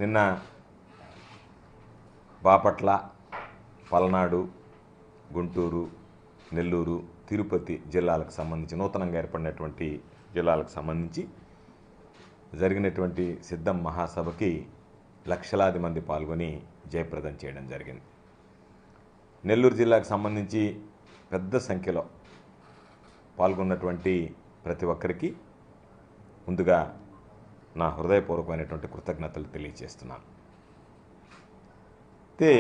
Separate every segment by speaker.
Speaker 1: నిన్న బాపట్ల, పల్నాడు, గుంటూరు, నెల్లూరు, తిరుపతి జిల్లాలకు సంబంధించి నూతనంగా ఏర్పడినటువంటి జిల్లాలకు సంబంధించి జరిగినటువంటి సిద్ధం మహాసభకి లక్షలాది మంది పాల్గొని జయప్రదం చేయడం జరిగింది. నెల్లూరు జిల్లాకు సంబంధించి పెద్ద సంఖ్యలో పాల్గొన్నటువంటి ప్రతి ఒక్కరికి ముందుగా నా హృదయపూర్వకమైనటువంటి కృతజ్ఞతలు తెలియజేస్తున్నాను. అయితే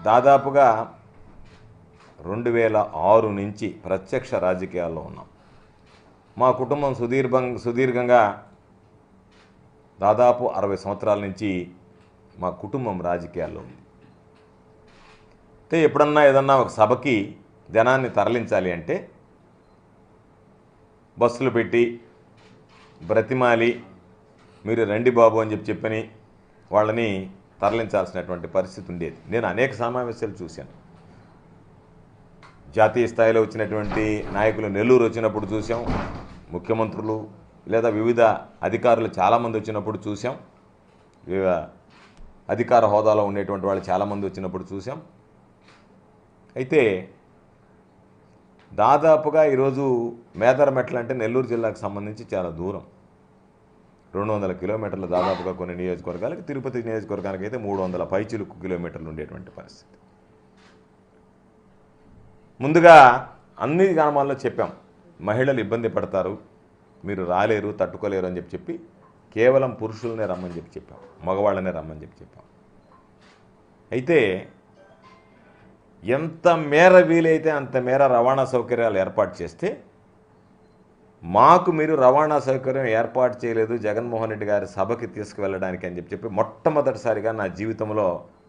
Speaker 1: దాదాపుగా 2006 నుంచి ప్రత్యక్ష రాజకీయాల్లో ఉన్నాం. మా కుటుంబం సుదీర్ఘంగా దాదాపు 60 సంవత్సరాల నుంచి మా కుటుంబం రాజకీయాల్లో ఉంది. అయితే ఎప్పుడన్నా ఏదన్నా ఒక సభకి జనాన్ని తరలించాలి అంటే బస్సులు పెట్టి బ్రతిమాలి మీరు రండి బాబు అని చెప్పని వాళ్ళని తరలించాల్సినటువంటి పరిస్థితి ఉండేది. నేను అనేక సమావేశాలు చూశాను. జాతీయ స్థాయిలో వచ్చినటువంటి నాయకులు నెల్లూరు వచ్చినప్పుడు చూసాం, ముఖ్యమంత్రులు లేదా వివిధ అధికారులు చాలామంది వచ్చినప్పుడు చూసాం, వివిధ అధికార హోదాలో ఉండేటువంటి వాళ్ళు చాలామంది వచ్చినప్పుడు చూసాం. అయితే దాదాపుగా ఈరోజు మేదరమెట్ల అంటే నెల్లూరు జిల్లాకు సంబంధించి చాలా దూరం, 200 కిలోమీటర్లు దాదాపుగా కొన్ని నియోజకవర్గాలకి, తిరుపతి నియోజకవర్గానికి అయితే 300 పైచిలుకు కిలోమీటర్లు ఉండేటువంటి పరిస్థితి. ముందుగా అన్ని గ్రామాల్లో చెప్పాం, మహిళలు ఇబ్బంది పడతారు, మీరు రాలేరు, తట్టుకోలేరు అని చెప్పి కేవలం పురుషులనే రమ్మని చెప్పాం, మగవాళ్ళనే రమ్మని చెప్పాం. అయితే ఎంత మేర వీలైతే అంత మేర రవాణా సౌకర్యాలు ఏర్పాటు చేస్తే, మాకు మీరు రవాణా సౌకర్యం ఏర్పాటు చేయలేదు జగన్మోహన్ రెడ్డి గారి సభకి తీసుకువెళ్ళడానికి అని చెప్పి మొట్టమొదటిసారిగా నా జీవితంలో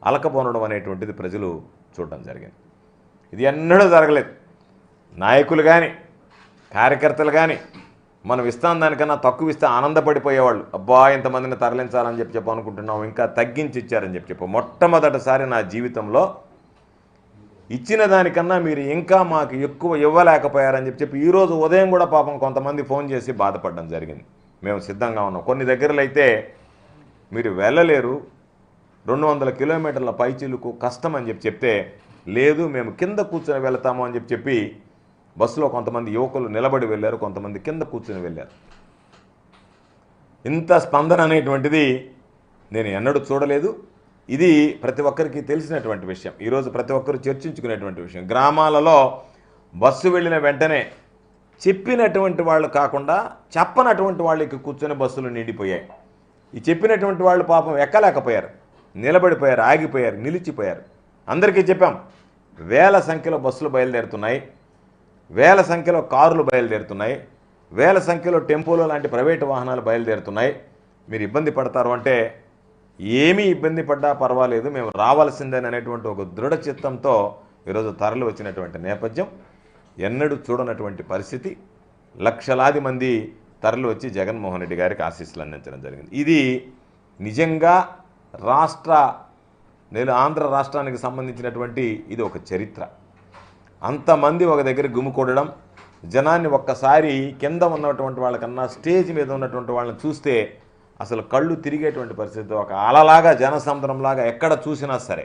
Speaker 1: అలకబోనడం అనేటువంటిది ప్రజలు చూడడం జరిగింది. ఇది ఎన్నడూ జరగలేదు. నాయకులు కానీ కార్యకర్తలు కానీ మనం ఇస్తాం దానికన్నా తక్కువ ఇస్తే ఆనందపడిపోయేవాళ్ళు. అబ్బా ఇంతమందిని తరలించాలని చెప్పి అనుకుంటున్నాం, ఇంకా తగ్గించి ఇచ్చారని చెప్పి మొట్టమొదటిసారి నా జీవితంలో ఇచ్చిన దానికన్నా మీరు ఇంకా మాకు ఎక్కువ ఇవ్వలేకపోయారని చెప్పి ఈరోజు ఉదయం కూడా పాపం కొంతమంది ఫోన్ చేసి బాధపడడం జరిగింది. మేము సిద్ధంగా ఉన్నాం, కొన్ని దగ్గరలో అయితే మీరు వెళ్ళలేరు, 200 కిలోమీటర్ల పైచిలుకు కష్టం అని చెప్తే లేదు మేము కింద కూర్చొని వెళ్తాము అని చెప్పి బస్సులో కొంతమంది యువకులు నిలబడి వెళ్ళారు, కొంతమంది కింద కూర్చొని వెళ్ళారు. ఇంత స్పందన అనేటువంటిది నేను ఎన్నడూ చూడలేదు. ఇది ప్రతి ఒక్కరికి తెలిసినటువంటి విషయం, ఈరోజు ప్రతి ఒక్కరు చర్చించుకునేటువంటి విషయం. గ్రామాలలో బస్సు వెళ్ళిన వెంటనే చెప్పినటువంటి వాళ్ళు కాకుండా చెప్పనటువంటి వాళ్ళకి కూర్చొని బస్సులు నిండిపోయాయి. ఈ చెప్పినటువంటి వాళ్ళు పాపం ఎక్కలేకపోయారు, నిలబడిపోయారు, ఆగిపోయారు, నిలిచిపోయారు. అందరికీ చెప్పాం, వేల సంఖ్యలో బస్సులు బయలుదేరుతున్నాయి, వేల సంఖ్యలో కారులు బయలుదేరుతున్నాయి, వేల సంఖ్యలో టెంపోలు లాంటి ప్రైవేటు వాహనాలు బయలుదేరుతున్నాయి. మీరు ఇబ్బంది పడతారు అంటే ఏమీ ఇబ్బంది పడ్డా పర్వాలేదు, మేము రావాల్సిందేననేటువంటి ఒక దృఢ చిత్తంతో ఈరోజు తరలి వచ్చినటువంటి నేపథ్యం ఎన్నడూ చూడనటువంటి పరిస్థితి. లక్షలాది మంది తరలి వచ్చి జగన్మోహన్ రెడ్డి గారికి ఆశీస్సులు అందించడం జరిగింది. ఇది నిజంగా ఆంధ్ర రాష్ట్రానికి సంబంధించినటువంటి ఇది ఒక చరిత్ర. అంతమంది ఒక దగ్గర గుమికూడడం, జనాన్ని ఒక్కసారి కింద ఉన్నటువంటి వాళ్ళకన్నా స్టేజ్ మీద ఉన్నటువంటి వాళ్ళని చూస్తే అసలు కళ్ళు తిరిగేటువంటి పరిస్థితి, ఒక అలలాగా జనసముద్రంలాగా ఎక్కడ చూసినా సరే.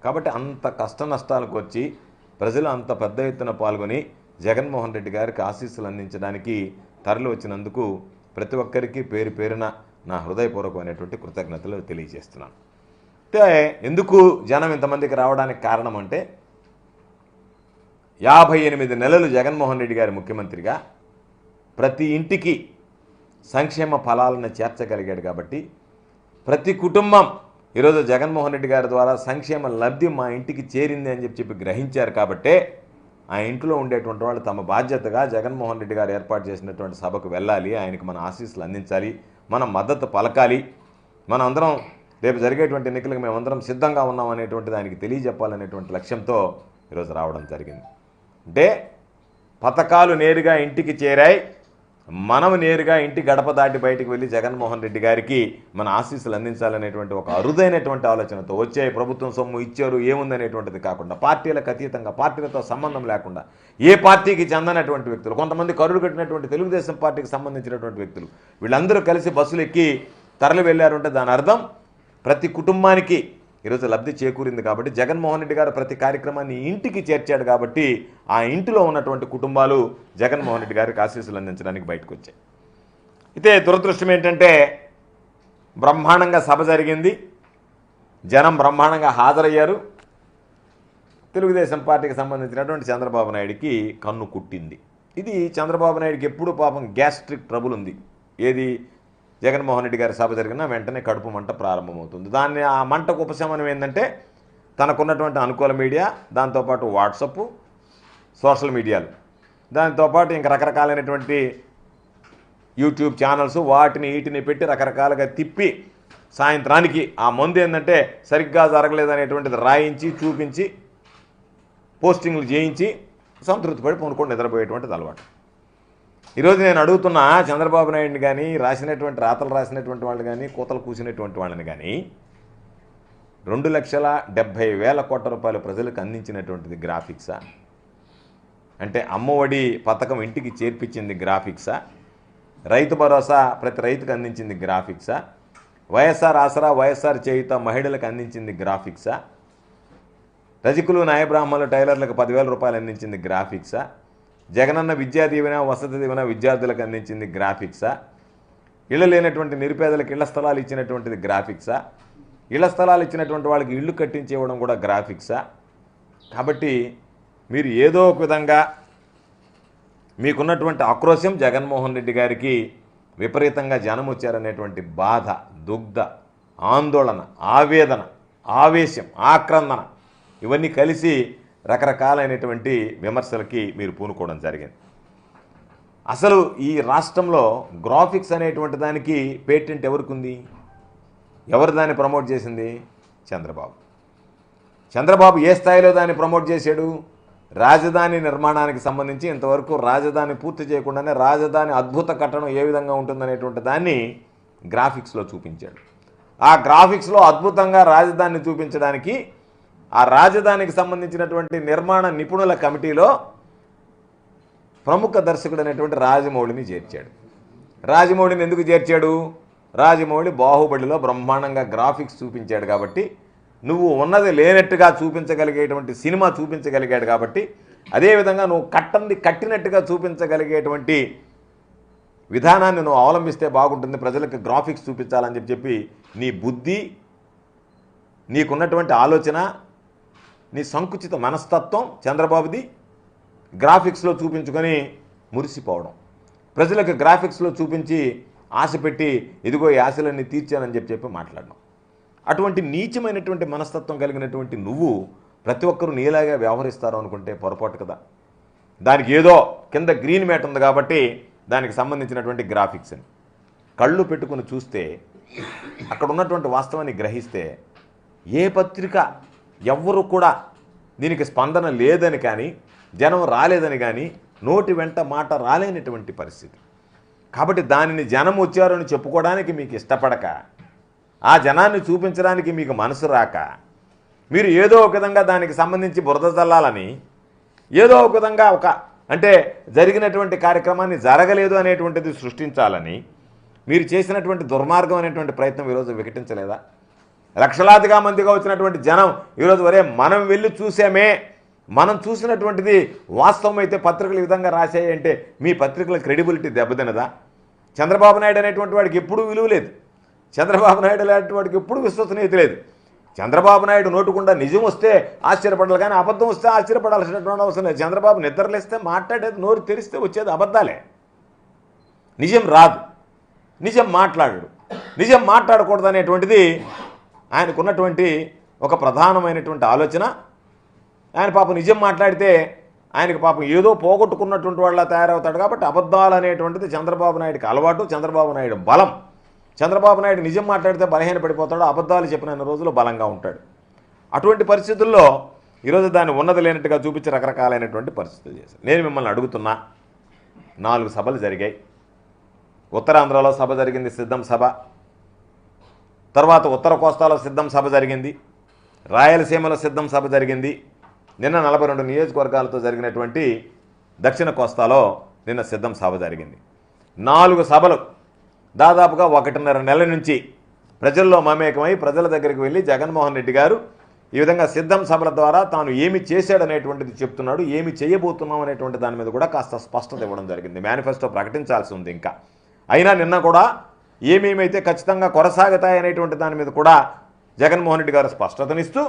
Speaker 1: కాబట్టి అంత కష్ట నష్టాలకు వచ్చి ప్రజలు అంత పెద్ద ఎత్తున పాల్గొని జగన్మోహన్ రెడ్డి గారికి ఆశీస్సులు అందించడానికి తరలి వచ్చినందుకు ప్రతి ఒక్కరికి పేరు పేరున నా హృదయపూర్వకమైనటువంటి కృతజ్ఞతలు తెలియజేస్తున్నాను. అయితే ఎందుకు జనం ఇంతమందికి రావడానికి కారణం అంటే 58 నెలలు జగన్మోహన్ రెడ్డి గారి ముఖ్యమంత్రిగా ప్రతి ఇంటికి సంక్షేమ ఫలాలను చేర్చగలిగాడు కాబట్టి, ప్రతి కుటుంబం ఈరోజు జగన్మోహన్ రెడ్డి గారి ద్వారా సంక్షేమ లబ్ధి మా ఇంటికి చేరింది అని చెప్పి గ్రహించారు. కాబట్టే ఆ ఇంట్లో ఉండేటువంటి వాళ్ళు తమ బాధ్యతగా జగన్మోహన్ రెడ్డి గారు ఏర్పాటు చేసినటువంటి సభకు వెళ్ళాలి, ఆయనకి మన ఆశీస్సులు అందించాలి, మనం మద్దతు పలకాలి, మన అందరం రేపు జరిగేటువంటి ఎన్నికలకు మేమందరం సిద్ధంగా ఉన్నాం అనేటువంటి దానికి తెలియజెప్పాలనేటువంటి లక్ష్యంతో ఈరోజు రావడం జరిగింది. అంటే పథకాలు నేరుగా ఇంటికి చేరాయి, మనం నేరుగా ఇంటి గడప దాటి బయటికి వెళ్ళి జగన్మోహన్ రెడ్డి గారికి మన ఆశీస్సులు అందించాలనేటువంటి ఒక అరుదైనటువంటి ఆలోచనతో వచ్చే ప్రభుత్వం సొమ్ము ఇచ్చారు ఏముందనేటువంటిది కాకుండా, పార్టీలకు అతీతంగా, పార్టీలతో సంబంధం లేకుండా, ఏ పార్టీకి చెందనటువంటి వ్యక్తులు, కొంతమంది కరుడు కట్టినటువంటి తెలుగుదేశం పార్టీకి సంబంధించినటువంటి వ్యక్తులు, వీళ్ళందరూ కలిసి బస్సులు ఎక్కి తరలి వెళ్ళారంటే దాని అర్థం ప్రతి కుటుంబానికి ఈరోజు లబ్ధి చేకూరింది కాబట్టి జగన్మోహన్ రెడ్డి గారు ప్రతి కార్యక్రమాన్ని ఇంటికి చేర్చాడు కాబట్టి ఆ ఇంటిలో ఉన్నటువంటి కుటుంబాలు జగన్మోహన్ రెడ్డి గారికి ఆశీస్సులు అందించడానికి బయటకు వచ్చాయి. అయితే దురదృష్టం ఏంటంటే బ్రహ్మాండంగా సభ జరిగింది, జనం బ్రహ్మాండంగా హాజరయ్యారు. తెలుగుదేశం పార్టీకి సంబంధించినటువంటి చంద్రబాబు నాయుడికి కన్ను కుట్టింది. ఇది చంద్రబాబు నాయుడికి ఎప్పుడు పాపం గ్యాస్ట్రిక్ ట్రబుల్ ఉంది. ఏది జగన్మోహన్ రెడ్డి గారి సభ జరిగినా వెంటనే కడుపు మంట ప్రారంభమవుతుంది. దాన్ని ఆ మంటకు ఉపశమనం ఏంటంటే తనకున్నటువంటి అనుకూల మీడియా, దాంతోపాటు వాట్సప్, సోషల్ మీడియాలు, దాంతోపాటు ఇంకా రకరకాలైనటువంటి యూట్యూబ్ ఛానల్స్, వాటిని వీటిని పెట్టి రకరకాలుగా తిప్పి సాయంత్రానికి ఆ మందు ఏంటంటే సరిగ్గా జరగలేదనేటువంటిది రాయించి చూపించి పోస్టింగ్లు చేయించి సంతృప్తి పడి పొనుకొని నిద్రపోయేటువంటిది అలవాటు. ఈరోజు నేను అడుగుతున్నా చంద్రబాబు నాయుడిని కానీ, రాతలు రాసినటువంటి వాళ్ళు కానీ, కూతలు కూసినటువంటి వాళ్ళని కానీ 2,70,000 కోట్ల రూపాయలు ప్రజలకు అందించినటువంటిది గ్రాఫిక్సా? అంటే అమ్మఒడి పథకం ఇంటికి చేర్పించింది గ్రాఫిక్సా? రైతు భరోసా ప్రతి రైతుకు అందించింది గ్రాఫిక్సా? వైఎస్ఆర్ ఆసరా, వైఎస్ఆర్ చేయుత మహిళలకు అందించింది గ్రాఫిక్సా? రజకులు, న్యాయబ్రాహ్మణులు, టైలర్లకు 10,000 రూపాయలు అందించింది గ్రాఫిక్సా? జగనన్న విద్యా దీవెన, వసతి దీవెన విద్యార్థులకు అందించింది గ్రాఫిక్సా? ఇళ్ళు లేనటువంటి నిరుపేదలకు ఇళ్ల స్థలాలు ఇచ్చినటువంటిది గ్రాఫిక్సా? ఇళ్ల స్థలాలు ఇచ్చినటువంటి వాళ్ళకి ఇళ్ళు కట్టించి ఇవ్వడం కూడా గ్రాఫిక్సా? కాబట్టి మీరు ఏదో ఒక విధంగా మీకున్నటువంటి ఆక్రోశం జగన్మోహన్ రెడ్డి గారికి విపరీతంగా జనం వచ్చారనేటువంటి బాధ, దుగ్ధ, ఆందోళన, ఆవేదన, ఆవేశం, ఆక్రందన ఇవన్నీ కలిసి రకరకాలైనటువంటి విమర్శలకి మీరు పూనుకోవడం జరిగింది. అసలు ఈ రాష్ట్రంలో గ్రాఫిక్స్ అనేటువంటి దానికి పేటెంట్ ఎవరికి ఉంది? ఎవరు దాన్ని ప్రమోట్ చేసింది? చంద్రబాబు. చంద్రబాబు ఏ స్థాయిలో దాన్ని ప్రమోట్ చేశాడు? రాజధాని నిర్మాణానికి సంబంధించి ఇంతవరకు రాజధాని పూర్తి చేయకుండానే రాజధాని అద్భుత కట్టడం ఏ విధంగా ఉంటుందనేటువంటి దాన్ని గ్రాఫిక్స్లో చూపించాడు. ఆ గ్రాఫిక్స్లో అద్భుతంగా రాజధానిని చూపించడానికి ఆ రాజధానికి సంబంధించినటువంటి నిర్మాణ నిపుణుల కమిటీలో ప్రముఖ దర్శకుడు అనేటువంటి రాజమౌళిని చేర్చాడు. రాజమౌళిని ఎందుకు చేర్చాడు? రాజమౌళి బాహుబలిలో బ్రహ్మాండంగా గ్రాఫిక్స్ చూపించాడు కాబట్టి, నువ్వు ఉన్నది లేనట్టుగా చూపించగలిగేటువంటి సినిమా చూపించగలిగాడు కాబట్టి, అదేవిధంగా నువ్వు కట్టినట్టుగా చూపించగలిగేటువంటి విధానాన్ని నువ్వు అవలంబిస్తే బాగుంటుంది, ప్రజలకు గ్రాఫిక్స్ చూపించాలని చెప్పి నీ బుద్ధి, నీకున్నటువంటి ఆలోచన, నీ సంకుచిత మనస్తత్వం చంద్రబాబుది గ్రాఫిక్స్లో చూపించుకొని మురిసిపోవడం, ప్రజలకు గ్రాఫిక్స్లో చూపించి ఆశ పెట్టి ఇదిగో ఈ ఆశలన్నీ తీర్చానని చెప్పి మాట్లాడడం. అటువంటి నీచమైనటువంటి మనస్తత్వం కలిగినటువంటి నువ్వు ప్రతి ఒక్కరూ నీలాగా వ్యవహరిస్తారు అనుకుంటే పొరపాటు కదా. దానికి ఏదో కింద గ్రీన్ మ్యాట్ ఉంది కాబట్టి దానికి సంబంధించినటువంటి గ్రాఫిక్స్ అని కళ్ళు పెట్టుకుని చూస్తే అక్కడ ఉన్నటువంటి వాస్తవాన్ని గ్రహిస్తే ఏ పత్రిక ఎవ్వరూ కూడా దీనికి స్పందన లేదని కానీ, జనం రాలేదని కానీ, నోటి వెంట మాట రాలేనటువంటి పరిస్థితి. కాబట్టి దానిని జనం వచ్చారని చెప్పుకోవడానికి మీకు ఇష్టపడక, ఆ జనాన్ని చూపించడానికి మీకు మనసు రాక, మీరు ఏదో ఒక విధంగా దానికి సంబంధించి బురద చల్లాలని, ఏదో ఒక విధంగా అంటే జరిగినటువంటి కార్యక్రమాన్ని జరగలేదు అనేటువంటిది సృష్టించాలని మీరు చేసినటువంటి దుర్మార్గం అనేటువంటి ప్రయత్నం ఈరోజు వికటించలేదా? లక్షలాదిగా మందిగా వచ్చినటువంటి జనం ఈరోజు వరే మనం వెళ్ళి చూసామే, మనం చూసినటువంటిది వాస్తవం అయితే పత్రికలు ఈ విధంగా రాశాయి అంటే మీ పత్రికల క్రెడిబిలిటీ దెబ్బతినదా? చంద్రబాబు నాయుడు అనేటువంటి వాడికి ఎప్పుడూ విలువ లేదు. చంద్రబాబు నాయుడు అనేటువంటి వాడికి ఎప్పుడు విశ్వసనీయత లేదు. చంద్రబాబు నాయుడు నోటుకుండా నిజం వస్తే ఆశ్చర్యపడాలి, కానీ అబద్ధం వస్తే ఆశ్చర్యపడాల్సినటువంటి అవసరం లేదు. చంద్రబాబు నిద్రలేస్తే మాట్లాడేది, నోరు తెరిస్తే వచ్చేది అబద్ధాలే. నిజం రాదు, నిజం మాట్లాడు, నిజం మాట్లాడకూడదు అనేటువంటిది ఆయనకున్నటువంటి ఒక ప్రధానమైనటువంటి ఆలోచన. ఆయన పాపం నిజం మాట్లాడితే ఆయనకు పాపం ఏదో పోగొట్టుకున్నటువంటి వాళ్ళ తయారవుతాడు కాబట్టి అబద్ధాలు అనేటువంటిది చంద్రబాబు నాయుడికి అలవాటు, చంద్రబాబు నాయుడు బలం. చంద్రబాబు నాయుడు నిజం మాట్లాడితే బలహీన పడిపోతాడు, అబద్ధాలు చెప్పిన రోజులు బలంగా ఉంటాడు. అటువంటి పరిస్థితుల్లో ఈరోజు దాన్ని ఉన్నది లేనట్టుగా చూపించి రకరకాలైనటువంటి పరిస్థితులు చేశారు. నేను మిమ్మల్ని అడుగుతున్నా, 4 సభలు జరిగాయి. ఉత్తరాంధ్రలో సభ జరిగింది, సిద్ధం సభ. తర్వాత ఉత్తర కోస్తాలో సిద్ధం సభ జరిగింది, రాయలసీమలో సిద్ధం సభ జరిగింది. నిన్న 42 నియోజకవర్గాలతో జరిగినటువంటి దక్షిణ కోస్తాలో నిన్న సిద్ధం సభ జరిగింది. 4 సభలు దాదాపుగా 1.5 నెలల నుంచి ప్రజల్లో మమేకమై ప్రజల దగ్గరికి వెళ్ళి జగన్మోహన్ రెడ్డి గారు ఈ విధంగా సిద్ధం సభల ద్వారా తాను ఏమి చేశాడనేటువంటిది చెప్తున్నాడు, ఏమి చేయబోతున్నాం అనేటువంటి దాని మీద కూడా కాస్త స్పష్టత ఇవ్వడం జరిగింది. మేనిఫెస్టో ప్రకటించాల్సి ఉంది ఇంకా. అయినా నిన్న కూడా ఏమేమైతే ఖచ్చితంగా కొనసాగుతాయనేటువంటి దాని మీద కూడా జగన్మోహన్ రెడ్డి గారు స్పష్టతనిస్తూ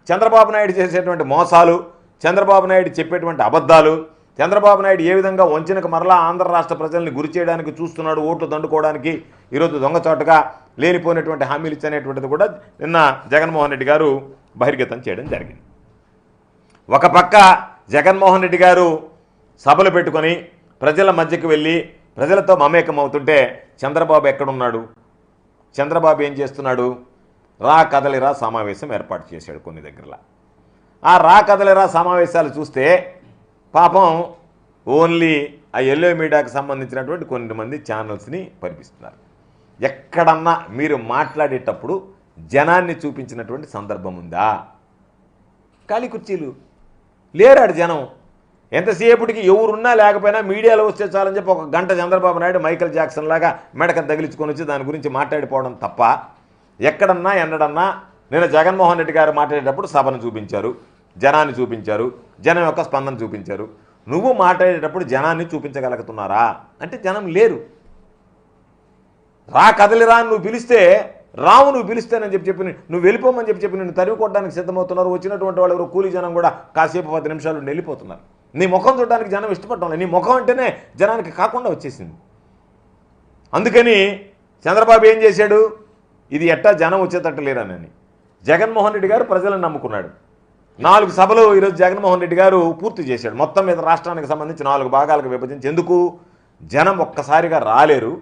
Speaker 1: చంద్రబాబు నాయుడు చేసేటువంటి మోసాలు, చంద్రబాబు నాయుడు చెప్పేటువంటి అబద్ధాలు, చంద్రబాబు నాయుడు ఏ విధంగా వంచనకు మరలా ఆంధ్ర రాష్ట్ర ప్రజల్ని గురి చేయడానికి చూస్తున్నాడు, ఓట్లు దండుకోవడానికి ఈరోజు దొంగచాటుగా లేనిపోయినటువంటి హామీలు ఇచ్చనేటువంటిది కూడా నిన్న జగన్మోహన్ రెడ్డి గారు బహిర్గతం చేయడం జరిగింది. ఒక పక్క జగన్మోహన్ రెడ్డి గారు సభలు పెట్టుకొని ప్రజల మధ్యకు వెళ్ళి ప్రజలతో మమేకం అవుతుంటే చంద్రబాబు ఎక్కడున్నాడు? చంద్రబాబు ఏం చేస్తున్నాడు? రా కదలిరా సమావేశం ఏర్పాటు చేశాడు కొన్ని దగ్గరలో. ఆ రా కదలిరా సమావేశాలు చూస్తే పాపం ఓన్లీ ఆ ఎల్లో మీడియాకు సంబంధించినటువంటి కొంతమంది ఛానల్స్ని పంపిస్తున్నారు. ఎక్కడన్నా మీరు మాట్లాడేటప్పుడు జనాన్ని చూపించినటువంటి సందర్భం ఉందా? ఖాళీ కుర్చీలు లేరాడు జనం. ఎంతసేపటికి ఎవరున్నా లేకపోయినా మీడియాలో వస్తే చాలని చెప్పి ఒక గంట చంద్రబాబు నాయుడు మైకేల్ జాక్సన్ లాగా మెడకను తగిలించుకొని వచ్చి దాని గురించి మాట్లాడిపోవడం తప్ప ఎక్కడన్నా ఎన్నడన్నా నిన్న జగన్మోహన్ రెడ్డి గారు మాట్లాడేటప్పుడు సభను చూపించారు, జనాన్ని చూపించారు, జనం యొక్క స్పందన చూపించారు. నువ్వు మాట్లాడేటప్పుడు జనాన్ని చూపించగలుగుతున్నారా అంటే జనం లేరు. రా కదలిరా నువ్వు పిలిస్తే రావు, నువ్వు పిలిస్తేనని చెప్పి నువ్వు వెళ్ళిపోమని చెప్పి నిన్ను తరివి కొట్టడానికి సిద్ధమవుతున్నారు. వచ్చినటువంటి వాళ్ళు ఎవరు కూలీ జనం కూడా కాసేపు 10 నిమిషాలు వెళ్ళిపోతున్నారు. నీ ముఖం చూడడానికి జనం ఇష్టపడటం లేదు. నీ ముఖం అంటేనే జనానికి కాకుండా వచ్చేసింది. అందుకని చంద్రబాబు ఏం చేశాడు? ఇది ఎట్టా జనం వచ్చేటట్టు లేరని జగన్మోహన్ రెడ్డి గారు ప్రజలను నమ్ముకున్నాడు. 4 సభలు ఈరోజు జగన్మోహన్ రెడ్డి గారు పూర్తి చేశాడు. మొత్తం మీద రాష్ట్రానికి సంబంధించి 4 భాగాలకు విభజించి. ఎందుకు? జనం ఒక్కసారిగా రాలేరు,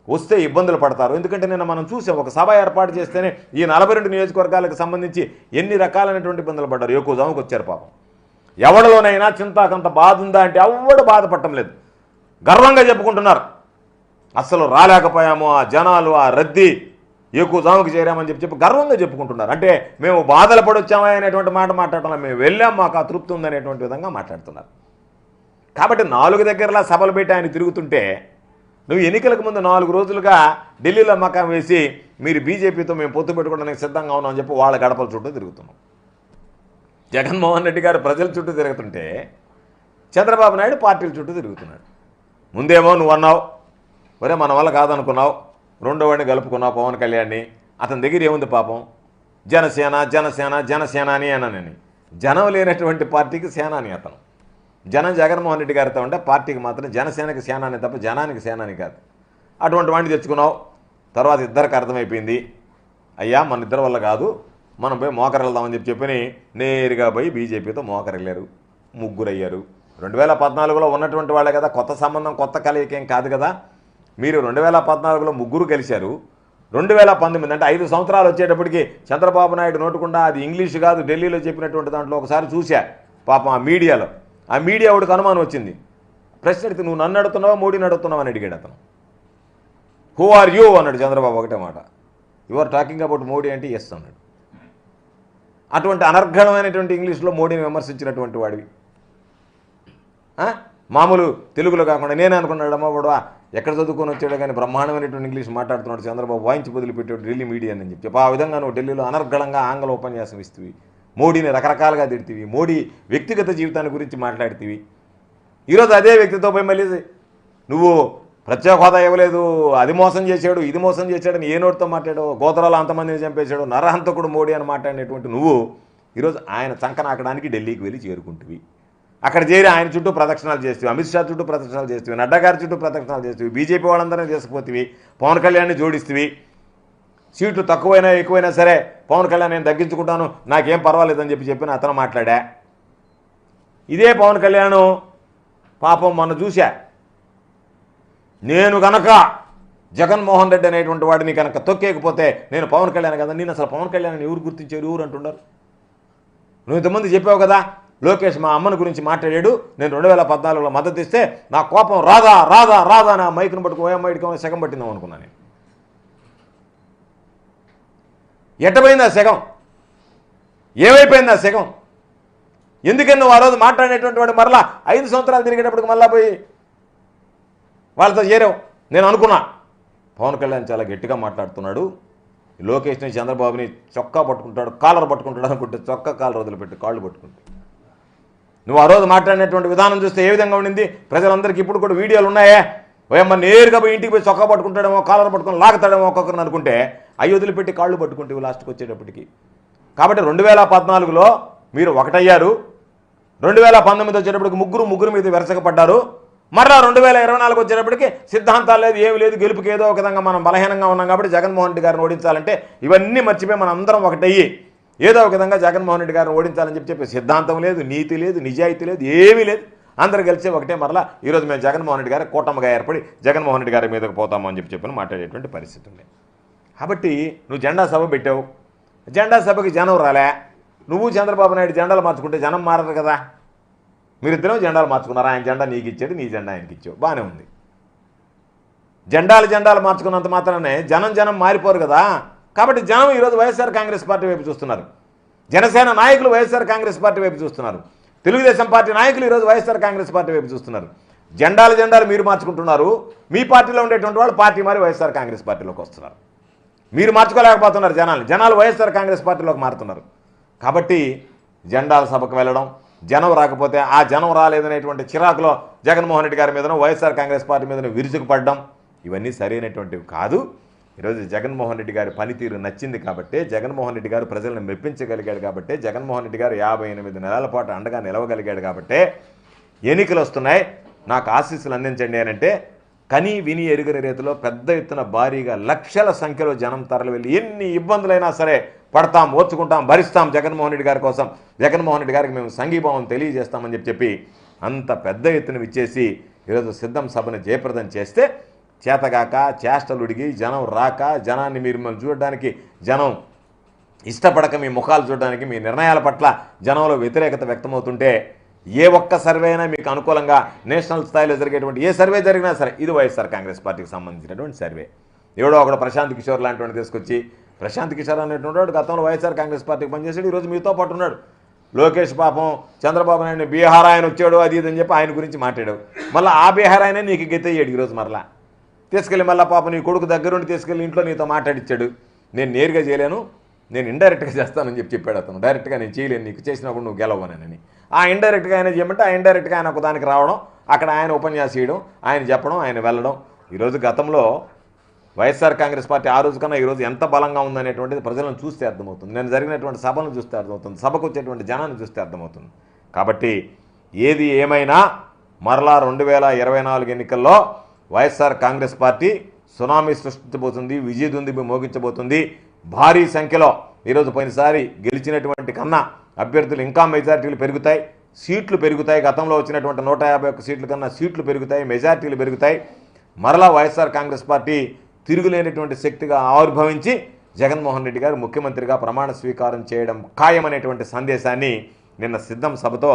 Speaker 1: వస్తే ఇబ్బందులు పడతారు. ఎందుకంటే నిన్న మనం చూసాం, ఒక సభ ఏర్పాటు చేస్తేనే ఈ 42 నియోజకవర్గాలకు సంబంధించి ఎన్ని రకాలైనటువంటి ఇబ్బందులు పడ్డారు. ఎక్కువ జాముకు వచ్చారు పాపం. ఎవరిలోనైనా చింతాకంత బాధ ఉందా అంటే ఎవడు బాధపడటం లేదు, గర్వంగా చెప్పుకుంటున్నారు. అసలు రాలేకపోయాము, ఆ జనాలు, ఆ రద్దీ, ఎక్కువ జాముకు చేరామని చెప్పి గర్వంగా చెప్పుకుంటున్నారు. అంటే మేము బాధలు పడొచ్చామా అనేటువంటి మాట మాట్లాడటం, మేము వెళ్ళాం, మాకు ఆ తృప్తి ఉందనేటువంటి విధంగా మాట్లాడుతున్నారు. కాబట్టి 4 దగ్గరలా సభలు పెట్టి ఆయన తిరుగుతుంటే నువ్వు ఎన్నికలకు ముందు 4 రోజులుగా ఢిల్లీలో మకాం వేసి మీరు బీజేపీతో మేము పొత్తు పెట్టుకోవడానికి సిద్ధంగా ఉన్నామని చెప్పి వాళ్ళ గడపల చుట్టూ తిరుగుతున్నాం. జగన్మోహన్ రెడ్డి గారు ప్రజల చుట్టూ తిరుగుతుంటే చంద్రబాబు నాయుడు పార్టీల చుట్టూ తిరుగుతున్నాడు. ముందేమో నువ్వు అన్నావు, ఒరే మన వల్ల కాదనుకున్నావు, రెండో వాడిని కలుపుకున్నావు పవన్ కళ్యాణ్ని. అతని దగ్గర ఏముంది పాపం? జనసేన జనసేన జనసేన అని అన్నానని. జనం లేనటువంటి పార్టీకి సేనాని అతను. జనం జగన్మోహన్ రెడ్డి గారితో ఉంటే పార్టీకి మాత్రం జనసేనకి సేనాని తప్ప జనానికి సేనాని కాదు. అటువంటి వాడిని తెచ్చుకున్నావు. తర్వాత ఇద్దరికి అర్థమైపోయింది, అయ్యా మన ఇద్దరి వల్ల కాదు, మనం పోయి మోకరెళ్దామని చెప్పి నేరుగా పోయి బీజేపీతో మోకరెళ్ళారు. 3 అయ్యారు. 2014లో ఉన్నటువంటి వాళ్ళే కదా, కొత్త సంబంధం కొత్త కలయికేం కాదు కదా. మీరు 2014లో 3 కలిశారు. 2019 అంటే 5 సంవత్సరాలు వచ్చేటప్పటికి చంద్రబాబు నాయుడు నోటుకుండా అది ఇంగ్లీష్ కాదు ఢిల్లీలో చెప్పినటువంటి దాంట్లో ఒకసారి చూశా పాపం ఆ మీడియాలో. ఆ మీడియా వాడికి అనుమానం వచ్చింది. ప్రశ్న అడిగితే నువ్వు నన్ను అడుగుతున్నావా మోడీని అడుగుతున్నావు అని అడిగాడు అతను. హూ ఆర్ యూ అన్నాడు చంద్రబాబు ఒకటే మాట. You are talking about Modi అంటే ఎస్ అన్నాడు. అటువంటి అనర్ఘణమైనటువంటి ఇంగ్లీష్లో మోడీని విమర్శించినటువంటి వాడివి. మామూలు తెలుగులో కాకుండా నేనే అనుకున్నాడమ్మా వాడు ఎక్కడ చదువుకొని వచ్చాడో కానీ బ్రహ్మాండమైనటువంటి ఇంగ్లీష్ మాట్లాడుతున్నాడు చంద్రబాబు, వాయించి వదిలిపెట్టాడు ఢిల్లీ మీడియా అని చెప్పి. ఆ విధంగా నువ్వు ఢిల్లీలో అనర్ఘళంగా ఆంగ్ల ఉపన్యాసం ఇస్తువి, మోడీని రకరకాలుగా తిడుతీవి, మోడీ వ్యక్తిగత జీవితాన్ని గురించి మాట్లాడుతీవి. ఈరోజు అదే వ్యక్తితో పోయి మళ్ళీ నువ్వు ప్రత్యేక హోదా ఇవ్వలేదు, అది మోసం చేశాడు, ఇది మోసం చేశాడని ఏ నోటితో మాట్లాడావు, గోత్రాలు అంతమందిని చంపేశాడు, నరహంతకుడు మోడీ అని మాట్లాడినటువంటి నువ్వు ఈరోజు ఆయన చంకనాకడానికి ఢిల్లీకి వెళ్ళి చేరుకుంటువి. అక్కడ చేరి ఆయన చుట్టూ ప్రదక్షిణాలు చేస్తేవి, అమిత్ షా చుట్టూ ప్రదక్షిణాలు చేస్తేవి, నడ్డా గారి చుట్టూ ప్రదక్షిణాలు చేస్తేవి, బీజేపీ వాళ్ళందరినీ తీసుకుపోతేవి, పవన్ కళ్యాణ్ని జోడిస్తేవి. సీట్లు తక్కువైనా ఎక్కువైనా సరే పవన్ కళ్యాణ్ నేను తగ్గించుకుంటాను, నాకేం పర్వాలేదని చెప్పిన అతను మాట్లాడా. ఇదే పవన్ కళ్యాణ్ పాపం మొన్న చూశా, నేను కనుక జగన్మోహన్ రెడ్డి అనేటువంటి వాడిని కనుక తొక్కేకపోతే నేను పవన్ కళ్యాణ్ కదా, నేను అసలు పవన్ కళ్యాణ్ ఎవరు గుర్తించారు, ఎవరు అంటున్నారు? నువ్వు ఇంతమంది చెప్పావు కదా, లోకేష్ మా అమ్మని గురించి మాట్లాడాడు, నేను 2014లో మద్దతు ఇస్తే నా కోపం రాదా రాదా రాదా నా మైకును పట్టుకు ఓఎమ్ఐడికి సగం పట్టిందాం అనుకున్నాను నేను. ఎట్టపోయింది ఆ సగం? ఏమైపోయింది ఆ సగం? ఎందుకని నువ్వు ఆ రోజు మాట్లాడేటువంటి వాడు మరలా 5 సంవత్సరాలు తిరిగేటప్పటికి మళ్ళా పోయి వాళ్ళతో చేరావు. నేను అనుకున్నా పవన్ కళ్యాణ్ చాలా గట్టిగా మాట్లాడుతున్నాడు, లోకేష్ని చంద్రబాబుని చొక్కా పట్టుకుంటాడు, కాలర్ పట్టుకుంటాడు అనుకుంటే చొక్కా కాలర్ వదిలిపెట్టి కాళ్ళు పట్టుకుంటాడు. నువ్వు ఆ రోజు మాట్లాడినటువంటి విధానం చూస్తే ఏ విధంగా ఉండింది? ప్రజలందరికీ ఇప్పుడు కూడా వీడియోలు ఉన్నాయే. ఓయమ్మ నేరుగా పోయి ఇంటికి పోయి చొక్కా పట్టుకుంటాడేమో, కాలర్ పట్టుకొని లాగుతాడేమో ఒక్కొక్కరిని అనుకుంటే అవి వదిలిపెట్టి కాళ్ళు పట్టుకుంటే లాస్ట్కి వచ్చేటప్పటికి. కాబట్టి 2014లో మీరు ఒకటయ్యారు, 2019 వచ్చేటప్పటికి ముగ్గురు మీద వెరసకపడ్డారు. మరలా 2024 వచ్చేటప్పటికి సిద్ధాంతాలు లేదు, ఏమి లేదు, గెలుపుకి ఏదో ఒక విధంగా మనం బలహీనంగా ఉన్నాం కాబట్టి జగన్మోహన్ రెడ్డి గారిని ఓడించాలంటే ఇవన్నీ మర్చిపోయి మనం అందరం ఒకటయ్యి ఏదో ఒక విధంగా జగన్మోహన్ రెడ్డి గారిని ఓడించాలని చెప్పి సిద్ధాంతం లేదు, నీతి లేదు, నిజాయితీ లేదు, ఏమీ లేదు. అందరు కలిసి ఒకటే మరలా ఈరోజు మేము జగన్మోహన్ రెడ్డి గారి కూటమిగా ఏర్పడి జగన్మోహన్ రెడ్డి గారి మీదకి పోతాము అని చెప్పి మాట్లాడేటువంటి పరిస్థితి ఉంది. కాబట్టి నువ్వు జెండా సభ పెట్టావు, జెండా సభకి జనం రాలే. నువ్వు చంద్రబాబు నాయుడు జెండాలు మార్చుకుంటే జనం మారరు కదా. మీరిద్దరూ జెండాలు మార్చుకున్నారు, ఆయన జెండా నీకు ఇచ్చాడు, నీ జెండా ఆయనకి ఇచ్చావు, బాగానే ఉంది. జెండాలు మార్చుకున్నంత మాత్రమే జనం మారిపోరు కదా. కాబట్టి జనం ఈరోజు వైఎస్ఆర్ కాంగ్రెస్ పార్టీ వైపు చూస్తున్నారు, జనసేన నాయకులు వైఎస్ఆర్ కాంగ్రెస్ పార్టీ వైపు చూస్తున్నారు, తెలుగుదేశం పార్టీ నాయకులు ఈరోజు వైఎస్ఆర్ కాంగ్రెస్ పార్టీ వైపు చూస్తున్నారు. జెండాలు మీరు మార్చుకుంటున్నారు, మీ పార్టీలో ఉండేటువంటి వాళ్ళు పార్టీ మారి వైఎస్ఆర్ కాంగ్రెస్ పార్టీలోకి వస్తున్నారు. మీరు మార్చుకోలేకపోతున్నారు జనాలు వైఎస్ఆర్ కాంగ్రెస్ పార్టీలోకి మారుతున్నారు. కాబట్టి జెండాల సభకు వెళ్ళడం, జనం రాకపోతే ఆ జనం రాలేదనేటువంటి చిరాకులో జగన్మోహన్ రెడ్డి గారి మీదనో వైఎస్ఆర్ కాంగ్రెస్ పార్టీ మీదనో విరుచుకుపడడం ఇవన్నీ సరైనటువంటివి కాదు. ఈరోజు జగన్మోహన్ రెడ్డి గారి పనితీరు నచ్చింది కాబట్టి, జగన్మోహన్ రెడ్డి గారు ప్రజలను మెప్పించగలిగాడు కాబట్టి, జగన్మోహన్ రెడ్డి గారు 58 నెలల పాటు అండగా నిలవగలిగాడు కాబట్టి ఎన్నికలు వస్తున్నాయి, నాకు ఆశీస్సులు అందించండి అని అంటే కని విని ఎరుగని రీతిలో పెద్ద ఎత్తున భారీగా లక్షల సంఖ్యలో జనం తరలి వెళ్ళి ఎన్ని ఇబ్బందులైనా సరే పడతాం, ఓర్చుకుంటాం, భరిస్తాం జగన్మోహన్ రెడ్డి గారి కోసం, జగన్మోహన్ రెడ్డి గారికి మేము సంఘీభావం తెలియజేస్తామని చెప్పి అంత పెద్ద ఎత్తున విచ్చేసి ఈరోజు సిద్ధం సభను జయప్రదం చేస్తే చేతగాక చేష్టలుడిగి జనం రాక, జనాన్ని మీరు మిమ్మల్ని చూడడానికి జనం ఇష్టపడక, మీ ముఖాలు చూడడానికి, మీ నిర్ణయాల పట్ల జనంలో వ్యతిరేకత వ్యక్తమవుతుంటే ఏ ఒక్క సర్వే అయినా మీకు అనుకూలంగా నేషనల్ స్థాయిలో జరిగేటువంటి ఏ సర్వే జరిగినా సరే ఇది వైఎస్ఆర్ కాంగ్రెస్ పార్టీకి సంబంధించినటువంటి సర్వే. ఎవడో ఒకడు ప్రశాంత్ కిషోర్ లాంటి తీసుకొచ్చి, ప్రశాంత్ కిషోర్ అనేటువంటి వాడు గతంలో వైఎస్ఆర్ కాంగ్రెస్ పార్టీకి పనిచేసాడు, ఈరోజు మీతో పాటు ఉన్నాడు. లోకేష్ పాపం చంద్రబాబు నాయుడు బీహార్ ఆయన వచ్చాడు అది ఇదని చెప్పి ఆయన గురించి మాట్లాడావు, మళ్ళీ ఆ బీహార్ ఆయన నీకు గెత్తయ్యాడు. ఈరోజు మరలా తీసుకెళ్ళి మళ్ళీ పాపం నీ కొడుకు దగ్గరుండి తీసుకెళ్ళి ఇంట్లో నీతో మాట్లాడిచ్చాడు. నేను నేరుగా చేయలేను, నేను ఇండైరెక్ట్గా చేస్తానని చెప్పాడు అతను. డైరెక్ట్గా నేను చేయలేను, నీకు చేసినప్పుడు నువ్వు గెలవనని. ఆ ఇండైరెక్ట్గా ఆయన చేయమంటే ఆ ఇండైరెక్ట్గా ఆయన ఒక దానికి రావడం, అక్కడ ఆయన ఉపన్యాసం చేయడం, ఆయన చెప్పడం, ఆయన వెళ్ళడం. ఈరోజు గతంలో వైఎస్ఆర్ కాంగ్రెస్ పార్టీ ఆ రోజు కన్నా ఈరోజు ఎంత బలంగా ఉందనేటువంటిది ప్రజలను చూస్తే అర్థమవుతుంది, నేను జరిగినటువంటి సభలను చూస్తే అర్థమవుతుంది, సభకు వచ్చేటువంటి జనాన్ని చూస్తే అర్థమవుతుంది. కాబట్టి ఏది ఏమైనా మరలా 2024 ఎన్నికల్లో వైఎస్ఆర్ కాంగ్రెస్ పార్టీ సునామీ సృష్టించబోతుంది, విజయదుందుబి మోగించబోతుంది. భారీ సంఖ్యలో ఈరోజు పోయినసారి గెలిచినటువంటి కన్నా అభ్యర్థులు ఇంకా మెజార్టీలు పెరుగుతాయి, సీట్లు పెరుగుతాయి. గతంలో వచ్చినటువంటి 151 సీట్ల కన్నా సీట్లు పెరుగుతాయి, మెజార్టీలు పెరుగుతాయి. మరలా వైఎస్ఆర్ కాంగ్రెస్ పార్టీ తిరుగులేనటువంటి శక్తిగా ఆవిర్భవించి జగన్మోహన్ రెడ్డి గారు ముఖ్యమంత్రిగా ప్రమాణ స్వీకారం చేయడం ఖాయమనేటువంటి సందేశాన్ని నిన్న సిద్ధం సభతో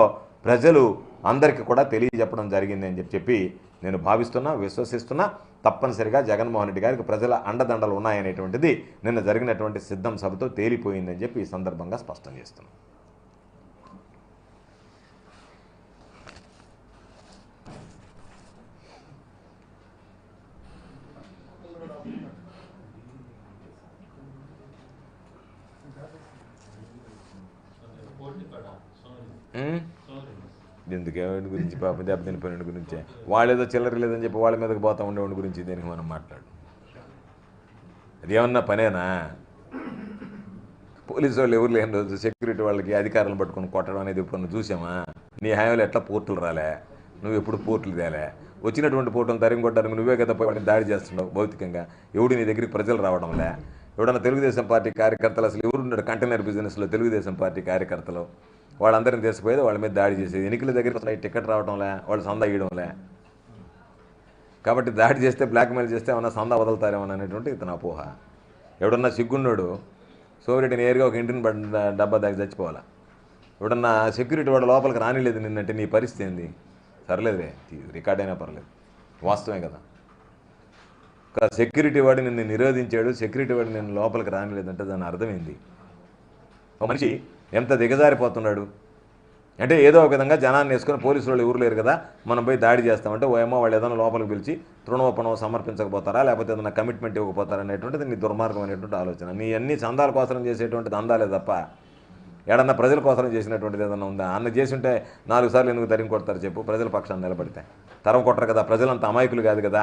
Speaker 1: ప్రజలు అందరికీ కూడా తెలియజెప్పడం జరిగింది అని చెప్పి నేను భావిస్తున్నా, విశ్వసిస్తున్నా. తప్పనిసరిగా జగన్మోహన్ రెడ్డి గారికి ప్రజల అండదండలు ఉన్నాయనేటువంటిది నిన్న జరిగినటువంటి సిద్ధం సభతో తేలిపోయిందని చెప్పి ఈ సందర్భంగా స్పష్టం చేస్తున్నాను. ఎందుకు ఎవరి గురించి పాపం దెబ్బతిని పని గురించే, వాళ్ళేదో చిల్లర లేదని చెప్పి వాళ్ళ మీదకి పోతా ఉండేవాడి గురించి దేనికి మనం మాట్లాడు. అది ఏమన్నా పనేనా? పోలీసు వాళ్ళు ఎవరు లేని రోజు సెక్యూరిటీ వాళ్ళకి అధికారులను పట్టుకొని కొట్టడం అనేది ఇప్పుడు చూసామా? నీ హయాంలో ఎట్లా పోర్టులు రాలే, నువ్వు ఎప్పుడు పోర్టులు తేలే, వచ్చినటువంటి పోర్టులను తరిమి కొట్టడానికి నువ్వే కదా పోయి దాడి చేస్తున్నావు భౌతికంగా. ఎవడు నీ దగ్గరికి ప్రజలు రావడంలే. ఎవడన్నా తెలుగుదేశం పార్టీ కార్యకర్తలు అసలు ఎవరున్నాడు కంటైనర్ బిజినెస్లో తెలుగుదేశం పార్టీ కార్యకర్తలు వాళ్ళందరినీ తీసుకుపోయేది, వాళ్ళ మీద దాడి చేసేది. ఎన్నికల దగ్గర టికెట్ రావడంలే, వాళ్ళు సందా ఇవ్వడంలే. కాబట్టి దాడి చేస్తే బ్లాక్మెయిల్ చేస్తే ఏమన్నా సందా వదులుతారేమో అనేటువంటి ఇతను అపోహ. ఎవడన్నా సిగ్గున్నాడు సోరెడ్డి నేరుగా ఒక ఇంటిని డబ్బా దాకా చచ్చిపోవాలా. ఎవడన్నా సెక్యూరిటీ వాడు లోపలికి రానిలేదు నిన్నంటే నీ పరిస్థితి ఏంది? సర్లేదురే, రికార్డ్ అయినా పర్లేదు, వాస్తవమే కదా. ఒక సెక్యూరిటీ వాడు నిన్ను నిరోధించాడు, సెక్యూరిటీ వాడు నిన్ను లోపలికి రానిలేదంటే దాని అర్థమైంది. ఒక మనిషి ఎంత దిగజారిపోతున్నాడు అంటే ఏదో ఒక విధంగా జనాన్ని వేసుకొని పోలీసు వాళ్ళు ఎవరు లేరు కదా మనం పోయి దాడి చేస్తామంటే ఓ అమ్మ వాళ్ళు ఏదైనా లోపలికి పిలిచి తృణోపణం సమర్పించకపోతారా, లేకపోతే ఏదైనా కమిట్మెంట్ ఇవ్వకపోతారా అనేటువంటిది నీ దుర్మార్గమైనటువంటి ఆలోచన. నీ అన్ని చందాల కోసం చేసేటువంటిది అందాలే తప్ప ఏడన్నా ప్రజల కోసం చేసినటువంటిది ఏదన్నా ఉందా? అన్న చేసి ఉంటే 4 సార్లు ఎందుకు తరిమి కొడతారు చెప్పు? ప్రజల పక్షాన్ని నిలబడితే తరం కొట్టరు కదా. ప్రజలంతా అమాయకులు కాదు కదా.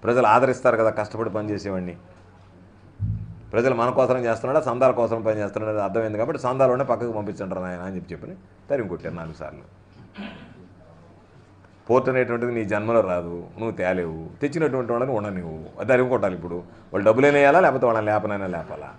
Speaker 1: ప్రజలు ఆదరిస్తారు కదా కష్టపడి పనిచేసేవాడిని. ప్రజలు మన కోసం చేస్తున్నాడా, సందాల కోసం పని చేస్తున్నాడు అర్థమైంది కాబట్టి సందాలోనే పక్కకు పంపించండి నాయన అని చెప్పి తరిమి కొట్టారు 4 సార్లు. పోర్ట్ అనేటువంటిది నీ జన్మలో రాదు, నువ్వు తేలేవు. తెచ్చినటువంటి వాళ్ళని ఉండనివ్వు. అది తరిమి కొట్టాలి. ఇప్పుడు వాళ్ళు డబ్బులైనా వేయాలా, లేకపోతే వాళ్ళని లేపనైనా లేపాలా?